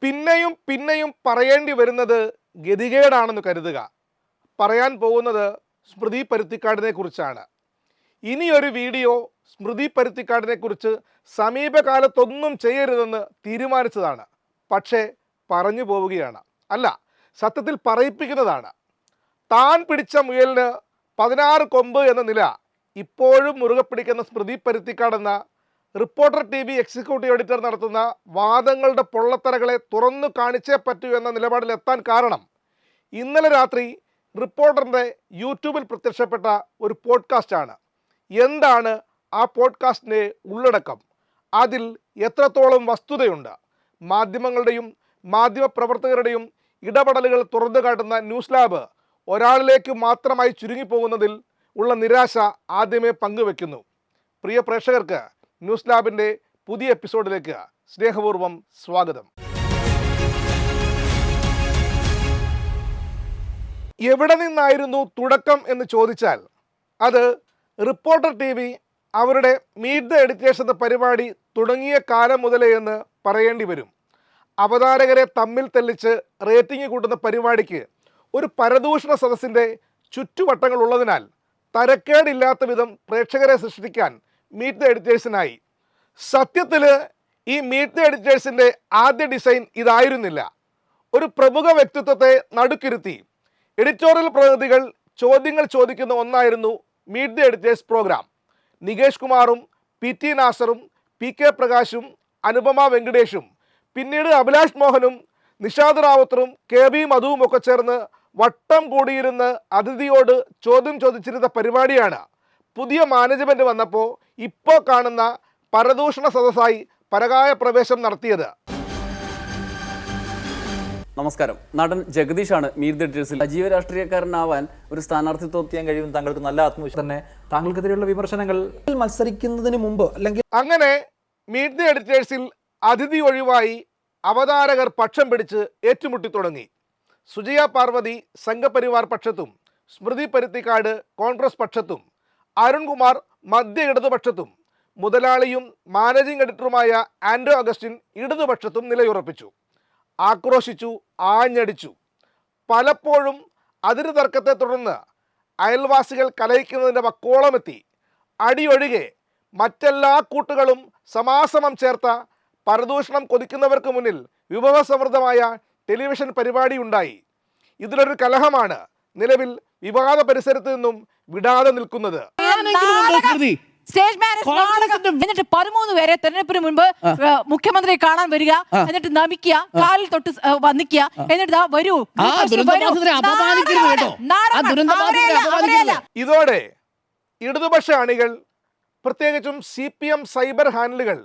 പിന്നെയും പിന്നെയും പറയേണ്ടി വരുന്നത് ഗതികേടാണെന്ന് കരുതുക. പറയാൻ പോകുന്നത് സ്മൃതി പരുത്തിക്കാടിനെ കുറിച്ചാണ്. ഇനിയൊരു വീഡിയോ സ്മൃതി പരുത്തിക്കാടിനെ കുറിച്ച് സമീപകാലത്തൊന്നും ചെയ്യരുതെന്ന് തീരുമാനിച്ചതാണ്. പക്ഷേ പറഞ്ഞു പോവുകയാണ്. അല്ല, സത്യത്തിൽ പറയിപ്പിക്കുന്നതാണ്. താൻ പിടിച്ച മുയലിന് 16 കൊമ്പ് എന്ന നില ഇപ്പോഴും മുറുകെ പിടിക്കുന്ന സ്മൃതി പരുത്തിക്കാടെന്ന റിപ്പോർട്ടർ TV എക്സിക്യൂട്ടീവ് എഡിറ്റർ നടത്തുന്ന വാദങ്ങളുടെ പൊള്ളത്തരകളെ തുറന്നു കാണിച്ചേ പറ്റൂ എന്ന നിലപാടിലെത്താൻ കാരണം ഇന്നലെ രാത്രി റിപ്പോർട്ടറിൻ്റെ യൂട്യൂബിൽ പ്രത്യക്ഷപ്പെട്ട ഒരു പോഡ്കാസ്റ്റാണ്. എന്താണ് ആ പോഡ്കാസ്റ്റിൻ്റെ ഉള്ളടക്കം? അതിൽ എത്രത്തോളം വസ്തുതയുണ്ട്? മാധ്യമങ്ങളുടെയും മാധ്യമപ്രവർത്തകരുടെയും ഇടപെടലുകൾ തുറന്നു കാട്ടുന്ന ന്യൂസ് ലാബ് ഒരാളിലേക്ക് മാത്രമായി ചുരുങ്ങിപ്പോകുന്നതിൽ ഉള്ള നിരാശ ആദ്യമേ പങ്കുവെക്കുന്നു. പ്രിയ പ്രേക്ഷകർക്ക് ന്യൂസ് ലാബിൻ്റെ പുതിയ എപ്പിസോഡിലേക്ക് സ്നേഹപൂർവ്വം സ്വാഗതം. എവിടെ നിന്നായിരുന്നു തുടക്കം എന്ന് ചോദിച്ചാൽ അത് റിപ്പോർട്ടർ TV അവരുടെ മീറ്റ് ദ എഡിറ്റേഴ്സ് എന്ന പരിപാടി തുടങ്ങിയ കാലം മുതലേ എന്ന് പറയേണ്ടി വരും. അവതാരകരെ തമ്മിൽ തെല്ലിച്ച് റേറ്റിംഗ് കൂട്ടുന്ന പരിപാടിക്ക് ഒരു പരദൂഷണ സദസ്സിൻ്റെ ചുറ്റുവട്ടങ്ങൾ ഉള്ളതിനാൽ തരക്കേടില്ലാത്ത വിധം പ്രേക്ഷകരെ സൃഷ്ടിക്കാൻ മീറ്റ് ദ എഡിറ്റേഴ്സിനായി. സത്യത്തിൽ ഈ മീറ്റ് ദ എഡിറ്റേഴ്സിൻ്റെ ആദ്യ ഡിസൈൻ ഇതായിരുന്നില്ല. ഒരു പ്രമുഖ വ്യക്തിത്വത്തെ നടുക്കിരുത്തി എഡിറ്റോറിയൽ പ്രതിനിധികൾ ചോദ്യങ്ങൾ ചോദിക്കുന്ന ഒന്നായിരുന്നു meet the editors programme. Nikesh കുമാറും PT നാസറും PK പ്രകാശും അനുപമ വെങ്കടേഷും പിന്നീട് അഭിലാഷ് മോഹനും നിഷാദ് റാവത്തറും KB മധുവും ഒക്കെ ചേർന്ന് വട്ടം കൂടിയിരുന്ന് അതിഥിയോട് ചോദ്യം ചോദിച്ചിരുന്ന പരിപാടിയാണ് പുതിയ മാനേജ്മെൻറ്റ് വന്നപ്പോൾ ഇപ്പോൾ കാണുന്ന പരദൂഷണ സദസ്സായി പരകായ പ്രവേശം നടത്തിയത്. നമസ്കാരം. നടൻ ജഗദീഷാണ് മീറ്റ് ദ എഡിറ്റേഴ്സിൽ സജീവ രാഷ്ട്രീയക്കാരനാവാൻ ഒരു സ്ഥാനാർത്ഥിത്വം ചെയ്യാൻ കഴിയും. താങ്കൾക്ക് നല്ല ആത്മവിശ്വാസം തന്നെ. താങ്കൾക്കെതിരെയുള്ള വിമർശനങ്ങൾ മത്സരിക്കുന്നതിന് മുമ്പ് അല്ലെങ്കിൽ അങ്ങനെ മീറ്റ് ദ എഡിറ്റേഴ്സിൽ അതിഥി ഒഴിവായി അവതാരകർ പക്ഷം പിടിച്ച് ഏറ്റുമുട്ടി തുടങ്ങി. സുജയ പാർവതി സംഘപരിവാർ പക്ഷത്തും സ്മൃതി പരുത്തിക്കാട് കോൺഗ്രസ് പക്ഷത്തും അരുൺകുമാർ മധ്യ ഇടതുപക്ഷത്തും മുതലാളിയും മാനേജിംഗ് എഡിറ്ററുമായ ആൻഡ്രോ അഗസ്റ്റിൻ ഇടതുപക്ഷത്തും നിലയുറപ്പിച്ചു. ആക്രോശിച്ചു, ആഞ്ഞടിച്ചു. പലപ്പോഴും അതിര് തർക്കത്തെ തുടർന്ന് അയൽവാസികൾ കലഹിക്കുന്നതിൻ്റെ വക്കോളമെത്തി. അടിയൊഴികെ മറ്റെല്ലാ കൂട്ടുകളും സമാസമം ചേർത്ത പരദൂഷണം കൊതിക്കുന്നവർക്ക് മുന്നിൽ വിഭവസമൃദ്ധമായ ടെലിവിഷൻ പരിപാടി ഉണ്ടായി. ഇതിലൊരു കലഹമാണ് നിലവിൽ വിവാദ പരിസരത്ത് നിന്നും വിടാതെ നിൽക്കുന്നത്. സ്റ്റേജ് മാരേജ് നാടകം. എന്നിട്ട് 13 പേരെ തെരഞ്ഞെടുപ്പിന് മുൻപ് മുഖ്യമന്ത്രിയെ കാണാൻ വരിക, എന്നിട്ട് നമിക്കുക, കാലിൽ തൊട്ട് വന്നിക്കുക, എന്നിട്ട് വരൂ. ഇതോടെ ഇടതുപക്ഷ അണികൾ പ്രത്യേകിച്ചും CPM സൈബർ ഹാൻഡിലുകൾ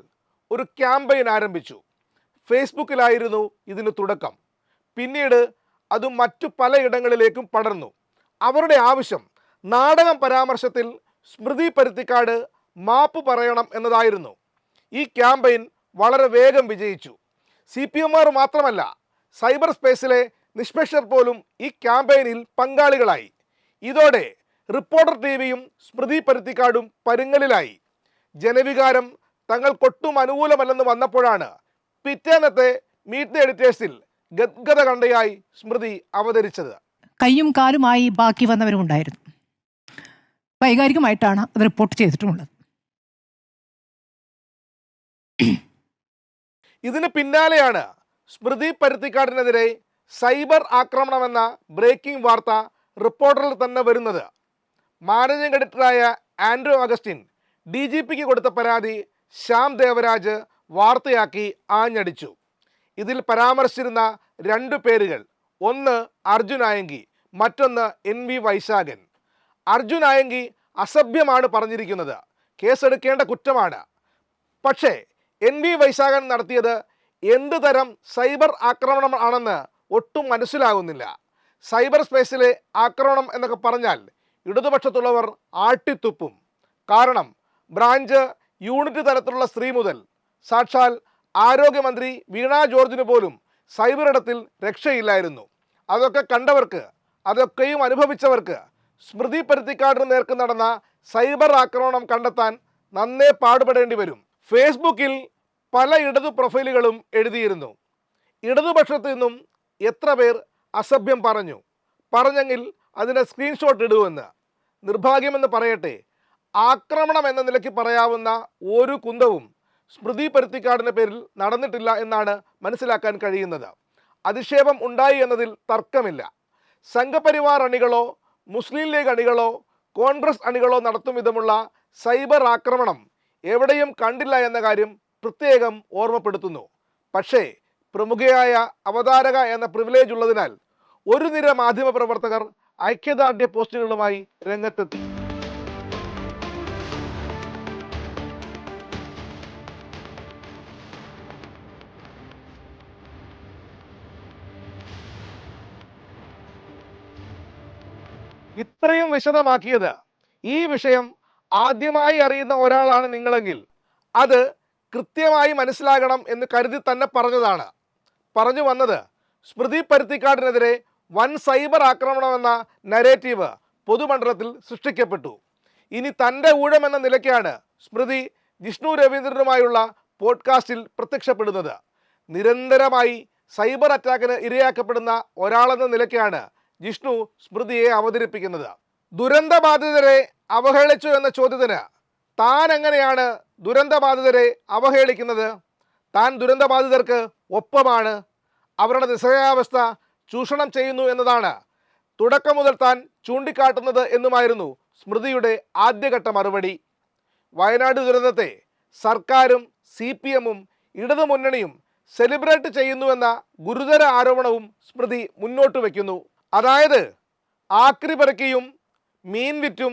ഒരു ക്യാമ്പയിൻ ആരംഭിച്ചു. ഫേസ്ബുക്കിലായിരുന്നു ഇതിന് തുടക്കം. പിന്നീട് അത് മറ്റു പലയിടങ്ങളിലേക്കും പടർന്നു. അവരുടെ ആവശ്യം നാടകം പരാമർശത്തിൽ സ്മൃതി പരുത്തിക്കാട് മാപ്പ് പറയണം എന്നതായിരുന്നു. ഈ ക്യാമ്പയിൻ വളരെ വേഗം വിജയിച്ചു. CPMമാർ മാത്രമല്ല, സൈബർ സ്പേസിലെ നിഷ്പക്ഷർ പോലും ഈ ക്യാമ്പയിനിൽ പങ്കാളികളായി. ഇതോടെ റിപ്പോർട്ടർ TVയും സ്മൃതി പരുത്തിക്കാടും പരുങ്ങലിലായി. ജനവികാരം തങ്ങൾക്കൊട്ടും അനുകൂലമല്ലെന്ന് വന്നപ്പോഴാണ് പിറ്റേന്നത്തെ മീറ്റ് ദ എഡിറ്റേഴ്സിൽ ഗദ്ഗത കണ്ടയായി സ്മൃതി അവതരിച്ചത്. കയ്യും കാലുമായി ബാക്കി വന്നവരുമുണ്ടായിരുന്നു. വൈകാരികമായിട്ടാണ് അത് റിപ്പോർട്ട് ചെയ്തിട്ടുമുള്ളത്. ഇതിന് പിന്നാലെയാണ് സ്മൃതി പരുത്തിക്കാടിനെതിരെ സൈബർ ആക്രമണമെന്ന ബ്രേക്കിംഗ് വാർത്ത റിപ്പോർട്ടറിൽ തന്നെ വരുന്നത്. മാനേജിംഗ് എഡിറ്ററായ ആൻഡ്രോ അഗസ്റ്റിൻ DGPക്ക് കൊടുത്ത പരാതി ശ്യാം ദേവരാജ് വാർത്തയാക്കി ആഞ്ഞടിച്ചു. ഇതിൽ പരാമർശിച്ചിരുന്ന 2 പേരുകൾ, ഒന്ന് അർജുൻ ആയങ്കി, മറ്റൊന്ന് NV വൈശാഖൻ. അർജുൻ ആയങ്കി അസഭ്യമാണ് പറഞ്ഞിരിക്കുന്നത്, കേസെടുക്കേണ്ട കുറ്റമാണ്. പക്ഷേ NV വൈശാഖൻ നടത്തിയത് എന്ത് തരം സൈബർ ആക്രമണം ആണെന്ന് ഒട്ടും മനസ്സിലാകുന്നില്ല. സൈബർ സ്പേസിലെ ആക്രമണം എന്നൊക്കെ പറഞ്ഞാൽ ഇടതുപക്ഷത്തുള്ളവർ ആട്ടിത്തുപ്പും. കാരണം ബ്രാഞ്ച് യൂണിറ്റ് തലത്തിലുള്ള സ്ത്രീ മുതൽ സാക്ഷാൽ ആരോഗ്യമന്ത്രി വീണ ജോർജിന് പോലും സൈബർ ഇടത്തിൽ രക്ഷയില്ലായിരുന്നു. അതൊക്കെ കണ്ടവർക്ക്, അതൊക്കെയും അനുഭവിച്ചവർക്ക് സ്മൃതി പരുത്തിക്കാടിന് നേർക്ക് നടന്ന സൈബർ ആക്രമണം കണ്ടെത്താൻ നന്നേ പാടുപെടേണ്ടി വരും. ഫേസ്ബുക്കിൽ പല ഇടതു പ്രൊഫൈലുകളും എഴുതിയിരുന്നു, ഇടതുപക്ഷത്തു നിന്നും എത്ര പേർ അസഭ്യം പറഞ്ഞെങ്കിൽ അതിൻ്റെ സ്ക്രീൻഷോട്ട് ഇടുമെന്ന്. നിർഭാഗ്യമെന്ന് പറയട്ടെ, ആക്രമണം എന്ന നിലയ്ക്ക് പറയാവുന്ന ഒരു കുന്തവും സ്മൃതി പരുത്തിക്കാടിൻ്റെ പേരിൽ നടന്നിട്ടില്ല എന്നാണ് മനസ്സിലാക്കാൻ കഴിയുന്നത്. അധിക്ഷേപം ഉണ്ടായി എന്നതിൽ തർക്കമില്ല. സംഘപരിവാർ അണികളോ മുസ്ലിം ലീഗ് അണികളോ കോൺഗ്രസ് അണികളോ നടത്തും വിധമുള്ള സൈബർ ആക്രമണം എവിടെയും കണ്ടില്ല എന്ന കാര്യം പ്രത്യേകം ഓർമ്മപ്പെടുത്തുന്നു. പക്ഷേ പ്രമുഖയായ അവതാരക എന്ന പ്രിവിലേജ് ഉള്ളതിനാൽ ഒരു നിര മാധ്യമപ്രവർത്തകർ ഐക്യദാർഢ്യ പോസ്റ്റുകളുമായി രംഗത്തെത്തി. ഇത്രയും വിശദമാക്കിയത് ഈ വിഷയം ആദ്യമായി അറിയുന്ന ഒരാളാണ് നിങ്ങളെങ്കിൽ അത് കൃത്യമായി മനസ്സിലാകണം എന്ന് കരുതി തന്നെ പറഞ്ഞതാണ്. പറഞ്ഞു വന്നത് സ്മൃതി പരുത്തിക്കാടിനെതിരെ വൻ സൈബർ ആക്രമണമെന്ന നരേറ്റീവ് പൊതുമണ്ഡലത്തിൽ സൃഷ്ടിക്കപ്പെട്ടു. ഇനി തൻ്റെ ഊഴമെന്ന നിലയ്ക്കാണ് സ്മൃതി ജിഷ്ണു രവീന്ദ്രനുമായുള്ള പോഡ്കാസ്റ്റിൽ പ്രത്യക്ഷപ്പെടുന്നത്. നിരന്തരമായി സൈബർ അറ്റാക്കിന് ഇരയാക്കപ്പെടുന്ന ഒരാളെന്ന നിലയ്ക്കാണ് ജിഷ്ണു സ്മൃതിയെ അവതരിപ്പിക്കുന്നത്. ദുരന്തബാധിതരെ അവഹേളിച്ചു എന്ന ചോദ്യത്തിന് താൻ എങ്ങനെയാണ് ദുരന്തബാധിതരെ അവഹേളിക്കുന്നത്? താൻ ദുരന്തബാധിതർക്ക് ഒപ്പമാണ്, അവരുടെ നിസ്സഹായാവസ്ഥ ചൂഷണം ചെയ്യുന്നു എന്നതാണ് തുടക്കം മുതൽ താൻ ചൂണ്ടിക്കാട്ടുന്നത് എന്നുമായിരുന്നു സ്മൃതിയുടെ ആദ്യഘട്ട മറുപടി. വയനാട് ദുരന്തത്തെ സർക്കാരും CPM-ഉം ഇടതുമുന്നണിയും സെലിബ്രേറ്റ് ചെയ്യുന്നുവെന്ന ഗുരുതര ആരോപണവും സ്മൃതി മുന്നോട്ട് വയ്ക്കുന്നു. അതായത് ആക്രി പെറുക്കിയും മീൻ വിറ്റും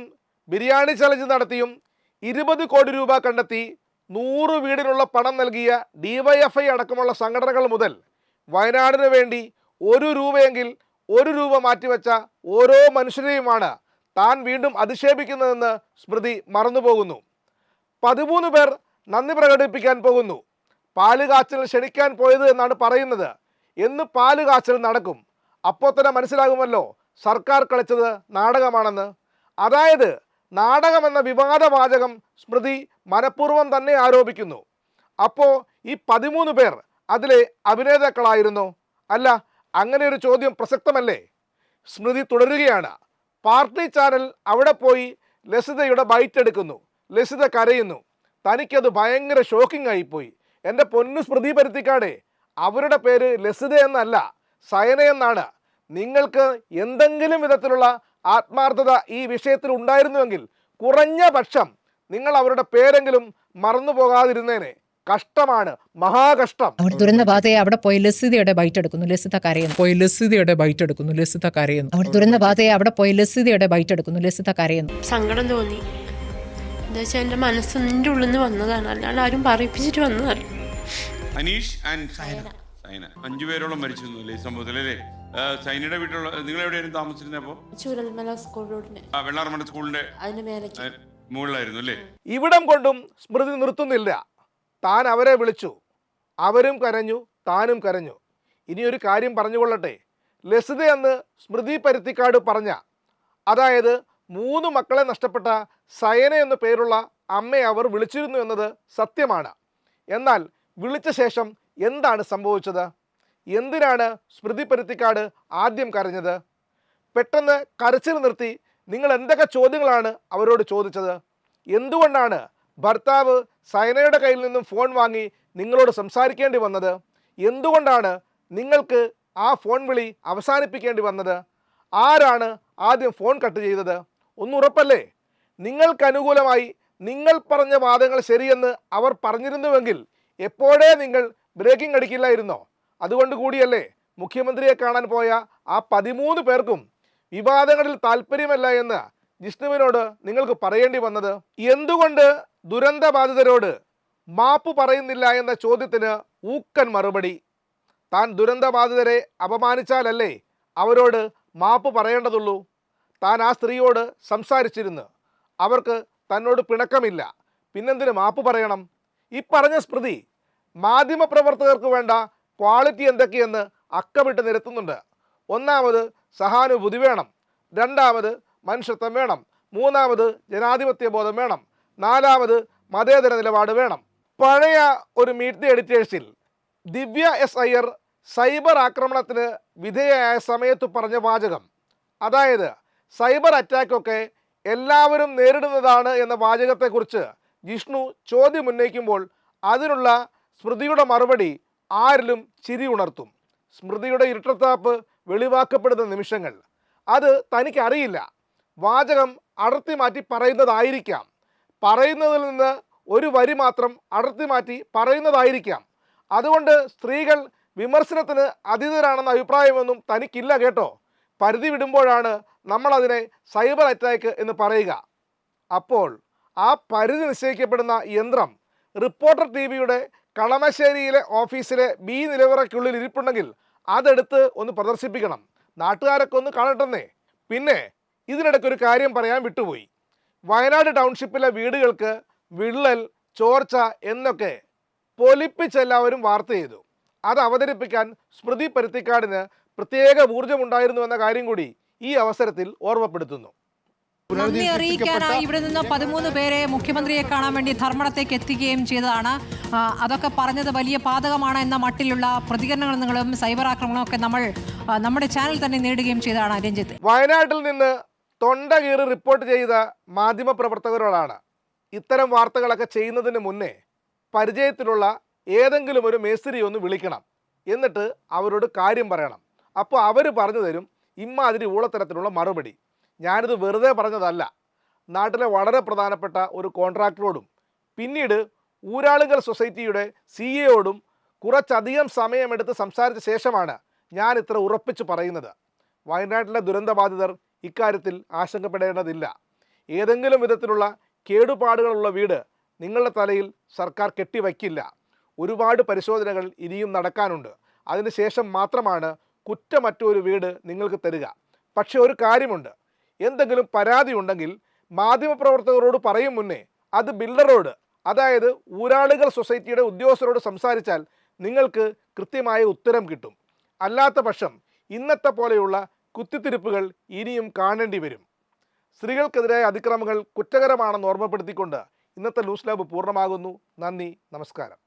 ബിരിയാണി ചലഞ്ച് നടത്തിയും 20 കോടി രൂപ കണ്ടെത്തി 100 വീടിനുള്ള പണം നൽകിയ DYFI അടക്കമുള്ള സംഘടനകൾ മുതൽ വയനാടിന് വേണ്ടി 1 രൂപയെങ്കിൽ 1 രൂപ മാറ്റിവെച്ച ഓരോ മനുഷ്യരെയുമാണ് താൻ വീണ്ടും അധിക്ഷേപിക്കുന്നതെന്ന് സ്മൃതി മറന്നുപോകുന്നു. 13 പേർ നന്ദി പ്രകടിപ്പിക്കാൻ പോകുന്നു. പാലുകാച്ചൽ ക്ഷണിക്കാൻ പോയത് എന്നാണ് പറയുന്നത്. എന്ന് പാലുകാച്ചൽ നടക്കും? അപ്പോൾ തന്നെ മനസ്സിലാകുമല്ലോ സർക്കാർ കളിച്ചത് നാടകമാണെന്ന്. അതായത് നാടകമെന്ന വിവാദവാചകം സ്മൃതി മനഃപൂർവ്വം തന്നെ ആരോപിക്കുന്നു. അപ്പോൾ ഈ 13 പേർ അതിലെ അഭിനേതാക്കളായിരുന്നോ? അല്ല, അങ്ങനെ ഒരു ചോദ്യം പ്രസക്തമല്ലേ? സ്മൃതി തുടരുകയാണ്. പാർട്ടി ചാനൽ അവിടെ പോയി ലസിതയുടെ ബൈറ്റ് എടുക്കുന്നു. ലസിത കരയുന്നു. തനിക്കത് ഭയങ്കര ഷോക്കിംഗ് ആയിപ്പോയി. എൻ്റെ പൊന്നു സ്മൃതി പരുത്തിക്കാടേ, അവരുടെ പേര് ലസിത എന്നല്ല, സയന എന്നാണ്. നിങ്ങൾക്ക് എന്തെങ്കിലും വിധത്തിലുള്ള ആത്മാർത്ഥത ഈ വിഷയത്തിൽ ഉണ്ടായിരുന്നുവെങ്കിൽ കുറഞ്ഞ പക്ഷം നിങ്ങൾ അവരുടെ പേരെങ്കിലും മറന്നു പോകാതിരുന്നേനെ. കഷ്ടമാണ്, മഹാകഷ്ടം. അവിടെ ദുരന്തബാധയെ അവിടെ പോയി ലസിതയുടെ ബൈറ്റ് എടുക്കുന്നു, ലസിത കരയുന്നു. അവിടെ ദുരന്തബാധയെ അവിടെ പോയി ലസിതയുടെ ബൈറ്റ് എടുക്കുന്നു, ലസിത കരയുന്നു. സങ്കടം തോന്നി. എന്താ വെച്ചാൽ എൻ്റെ മനസ്സിൻ്റെ ഉള്ളിൽ നിന്ന് വന്നതാണ്, അല്ലാണ്ട് ആരും പറയിപ്പിച്ചിട്ട് വന്നതല്ല. അനീഷ് ആൻഡ് സൈന 5 പേരോളം മരിച്ചു ഈ സംഭവത്തിലല്ലേ? സൈനയുടെ വീട്ടിലുള്ള നിങ്ങൾ എവിടെയായിരുന്നു താമസിച്ചിരുന്നപ്പോ? ചൂരൽമല സ്കൂൾ റോഡിന് വെള്ളാർമല സ്കൂളിന്റെ അതിന് മേലേക്ക് മുകളിലായിരുന്നു അല്ലേ? ഇവിടം കൊണ്ടും സ്മൃതി നിർത്തുന്നില്ല. താൻ അവരെ വിളിച്ചു, അവരും കരഞ്ഞു, താനും കരഞ്ഞു. ഇനിയൊരു കാര്യം പറഞ്ഞുകൊള്ളട്ടെ. ലസിത എന്ന് സ്മൃതി പരുത്തിക്കാട് പറഞ്ഞ, അതായത് 3 മക്കളെ നഷ്ടപ്പെട്ട സയന എന്നു പേരുള്ള അമ്മയെ അവർ വിളിച്ചിരുന്നു എന്നത് സത്യമാണ്. എന്നാൽ വിളിച്ച ശേഷം എന്താണ് സംഭവിച്ചത്? എന്തിനാണ് സ്മൃതി പരുത്തിക്കാട് ആദ്യം കരഞ്ഞത്? പെട്ടെന്ന് കരച്ചിൽ നിർത്തി നിങ്ങൾ എന്തൊക്കെ ചോദ്യങ്ങളാണ് അവരോട് ചോദിച്ചത്? എന്തുകൊണ്ടാണ് ഭർത്താവ് സയനയുടെ കയ്യിൽ നിന്നും ഫോൺ വാങ്ങി നിങ്ങളോട് സംസാരിക്കേണ്ടി വന്നത്? എന്തുകൊണ്ടാണ് നിങ്ങൾക്ക് ആ ഫോൺ വിളി അവസാനിപ്പിക്കേണ്ടി വന്നത്? ആരാണ് ആദ്യം ഫോൺ കട്ട് ചെയ്തത്? ഒന്നും ഉറപ്പല്ലേ? നിങ്ങൾക്ക് അനുകൂലമായി നിങ്ങൾ പറഞ്ഞ വാദങ്ങൾ ശരിയെന്ന് അവർ പറഞ്ഞിരുന്നുവെങ്കിൽ എപ്പോഴേ നിങ്ങൾ ബ്രേക്കിംഗ് അടിക്കില്ലായിരുന്നോ? അതുകൊണ്ട് കൂടിയല്ലേ മുഖ്യമന്ത്രിയെ കാണാൻ പോയ ആ 13 പേർക്കും വിവാദങ്ങളിൽ താല്പര്യമല്ല എന്ന് ജിഷ്ണുവിനോട് നിങ്ങൾക്ക് പറയേണ്ടി വന്നത്? എന്തുകൊണ്ട് ദുരന്തബാധിതരോട് മാപ്പ് പറയുന്നില്ല എന്ന ചോദ്യത്തിന് ഊക്കൻ മറുപടി. താൻ ദുരന്തബാധിതരെ അപമാനിച്ചാലല്ലേ അവരോട് മാപ്പ് പറയേണ്ടതുള്ളൂ? താൻ ആ സ്ത്രീയോട് സംസാരിച്ചിരുന്നു, അവർക്ക് തന്നോട് പിണക്കമില്ല, പിന്നെന്തിന് മാപ്പ് പറയണം? ഈ പറഞ്ഞ സ്മൃതി മാധ്യമപ്രവർത്തകർക്ക് വേണ്ട ക്വാളിറ്റി എന്തൊക്കെയെന്ന് അക്കമിട്ട് നിരത്തുന്നുണ്ട്. ഒന്നാമത് സഹാനുഭൂതി വേണം, രണ്ടാമത് മനുഷ്യത്വം വേണം, മൂന്നാമത് ജനാധിപത്യ ബോധം വേണം, നാലാമത് മതേതര നിലപാട് വേണം. പഴയ ഒരു മീറ്റ് ദി എഡിറ്റേഴ്സിൽ ദിവ്യ എസ് അയ്യർ സൈബർ ആക്രമണത്തിന് വിധേയയായ സമയത്ത് പറഞ്ഞ വാചകം, അതായത് സൈബർ അറ്റാക്കൊക്കെ എല്ലാവരും നേരിടുന്നതാണ് എന്ന വാചകത്തെക്കുറിച്ച് ജിഷ്ണു ചോദ്യം ഉന്നയിക്കുമ്പോൾ അതിനുള്ള സ്മൃതിയുടെ മറുപടി ആരിലും ചിരി ഉണർത്തും. സ്മൃതിയുടെ ഇരട്ടത്താപ്പ് വെളിവാക്കപ്പെടുന്ന നിമിഷങ്ങൾ. അത് തനിക്കറിയില്ല. വാചകം അടർത്തി മാറ്റി പറയുന്നതായിരിക്കാം. പറയുന്നതിൽ നിന്ന് ഒരു വരി മാത്രം അടർത്തി മാറ്റി പറയുന്നതായിരിക്കാം. അതുകൊണ്ട് സ്ത്രീകൾ വിമർശനത്തിന് അതീതരാണെന്ന അഭിപ്രായമൊന്നും തനിക്കില്ല കേട്ടോ. പരിധി വിടുമ്പോഴാണ് നമ്മളതിനെ സൈബർ അറ്റാക്ക് എന്ന് പറയുക. അപ്പോൾ ആ പരിധി നിശ്ചയിക്കപ്പെടുന്ന യന്ത്രം റിപ്പോർട്ടർ TV-യുടെ കളമശ്ശേരിയിലെ ഓഫീസിലെ B നിലവറയ്ക്കുള്ളിൽ ഇരിപ്പുണ്ടെങ്കിൽ അതെടുത്ത് ഒന്ന് പ്രദർശിപ്പിക്കണം. നാട്ടുകാരൊക്കെ ഒന്ന് കാണട്ടെന്നേ. പിന്നെ ഇതിനിടയ്ക്കൊരു കാര്യം പറയാൻ വിട്ടുപോയി. വയനാട് ടൗൺഷിപ്പിലെ വീടുകൾക്ക് വിള്ളൽ, ചോർച്ച എന്നൊക്കെ പൊലിപ്പിച്ചെല്ലാവരും വാർത്ത ചെയ്തു. അത് അവതരിപ്പിക്കാൻ സ്മൃതി പരുത്തിക്കാടിന് പ്രത്യേക ഊർജ്ജമുണ്ടായിരുന്നു എന്ന കാര്യം കൂടി ഈ അവസരത്തിൽ ഓർമ്മപ്പെടുത്തുന്നു. നന്ദി അറിയിക്കാനായി ഇവിടെ നിന്ന് 13 പേരെ മുഖ്യമന്ത്രിയെ കാണാൻ വേണ്ടി ധർമ്മടത്തേക്ക് എത്തിക്കുകയും ചെയ്തതാണ്. അതൊക്കെ പറഞ്ഞത് വലിയ പാതകമാണ് എന്ന മട്ടിലുള്ള പ്രതികരണങ്ങളും സൈബർ ആക്രമണവും ഒക്കെ നമ്മൾ നമ്മുടെ ചാനൽ തന്നെ നേടുകയും ചെയ്തതാണ്. രഞ്ജിത്ത്, വയനാട്ടിൽ നിന്ന് തൊണ്ട കീറി റിപ്പോർട്ട് ചെയ്ത മാധ്യമപ്രവർത്തകരോടാണ് ഇത്തരം വാർത്തകളൊക്കെ ചെയ്യുന്നതിന് മുന്നേ പരിചയത്തിലുള്ള ഏതെങ്കിലും ഒരു മേസ്തിരി ഒന്ന് വിളിക്കണം. എന്നിട്ട് അവരോട് കാര്യം പറയണം. അപ്പോൾ അവർ പറഞ്ഞു തരും ഇമ്മാതിരി ഊളത്തരത്തിലുള്ള മറുപടി. ഞാനിത് വെറുതെ പറഞ്ഞതല്ല. നാട്ടിലെ വളരെ പ്രധാനപ്പെട്ട ഒരു കോൺട്രാക്ടറോടും പിന്നീട് ഊരാളുങ്കൽ സൊസൈറ്റിയുടെ CEO-യോടും കുറച്ചധികം സമയമെടുത്ത് സംസാരിച്ച ശേഷമാണ് ഞാൻ ഇത്ര ഉറപ്പിച്ച് പറയുന്നത്. വയനാട്ടിലെ ദുരന്തബാധിതർ ഇക്കാര്യത്തിൽ ആശങ്കപ്പെടേണ്ടതില്ല. ഏതെങ്കിലും വിധത്തിലുള്ള കേടുപാടുകളുള്ള വീട് നിങ്ങളുടെ തലയിൽ സർക്കാർ കെട്ടിവയ്ക്കില്ല. ഒരുപാട് പരിശോധനകൾ ഇനിയും നടക്കാനുണ്ട്. അതിനുശേഷം മാത്രമാണ് കുറ്റമറ്റൊരു വീട് നിങ്ങൾക്ക് തരിക. പക്ഷേ ഒരു കാര്യമുണ്ട്, എന്തെങ്കിലും പരാതി ഉണ്ടെങ്കിൽ മാധ്യമപ്രവർത്തകരോട് പറയും മുന്നേ അത് ബിൽഡറോട്, അതായത് ഊരാളുകൾ സൊസൈറ്റിയുടെ ഉദ്യോഗസ്ഥരോട് സംസാരിച്ചാൽ നിങ്ങൾക്ക് കൃത്യമായ ഉത്തരം കിട്ടും. അല്ലാത്ത പക്ഷം ഇന്നത്തെ പോലെയുള്ള കുത്തിത്തിരിപ്പുകൾ ഇനിയും കാണേണ്ടി വരും. സ്ത്രീകൾക്കെതിരായ അതിക്രമങ്ങൾ കുറ്റകരമാണെന്ന് ഓർമ്മപ്പെടുത്തിക്കൊണ്ട് ഇന്നത്തെ ന്യൂസ് ലാബ് പൂർണ്ണമാകുന്നു. നന്ദി, നമസ്കാരം.